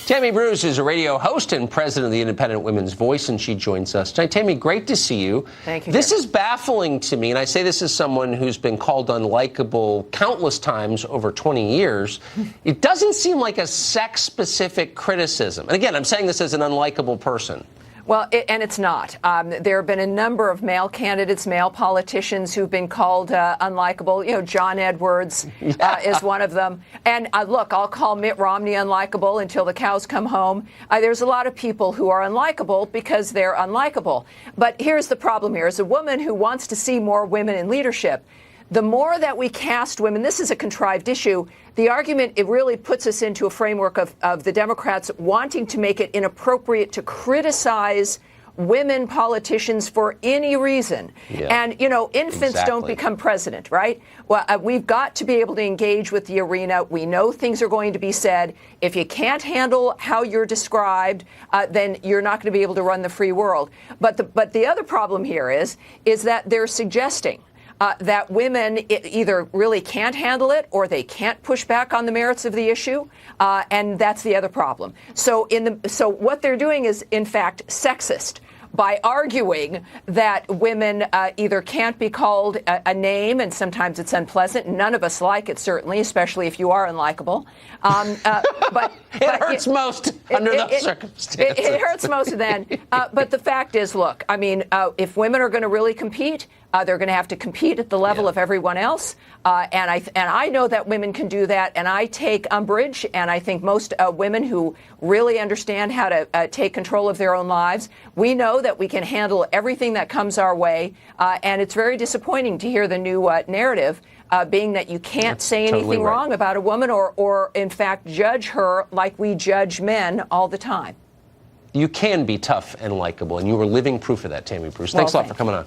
Tammy Bruce is a radio host and president of the Independent Women's Voice, and she joins us tonight. Tammy, great to see you. Thank you. This is baffling to me, and I say this as someone who's been called unlikable countless times over 20 years. It doesn't seem like a sex-specific criticism. And again, I'm saying this as an unlikable person. Well, and it's not. There have been a number of male candidates, male politicians who've been called unlikable. You know, John Edwards is one of them. And look, I'll call Mitt Romney unlikable until the cows come home. There's a lot of people who are unlikable because they're unlikable. But here's the problem here. As a woman who wants to see more women in leadership, the more that we cast women, this is a contrived issue, the argument, it really puts us into a framework of the Democrats wanting to make it inappropriate to criticize women politicians for any reason. Yeah. And, you know, infants don't become president, right? Well, we've got to be able to engage with the arena. We know things are going to be said. If you can't handle how you're described, then you're not going to be able to run the free world. But the other problem here is that they're suggesting that women either really can't handle it or they can't push back on the merits of the issue, and that's the other problem. So what they're doing is, in fact, sexist by arguing that women either can't be called a name, and sometimes it's unpleasant. None of us like it, certainly, especially if you are unlikable. But it hurts most under those circumstances. It hurts most then. But the fact is, look, I mean, if women are going to really compete, they're going to have to compete at the level of everyone else. And I know that women can do that. And I take umbrage. And I think most women who really understand how to take control of their own lives, we know that we can handle everything that comes our way. And it's very disappointing to hear the new narrative being that you can't say anything wrong about a woman or, in fact, judge her like we judge men all the time. You can be tough and likable, and you were living proof of that, Tammy Bruce. Thanks a lot for coming on.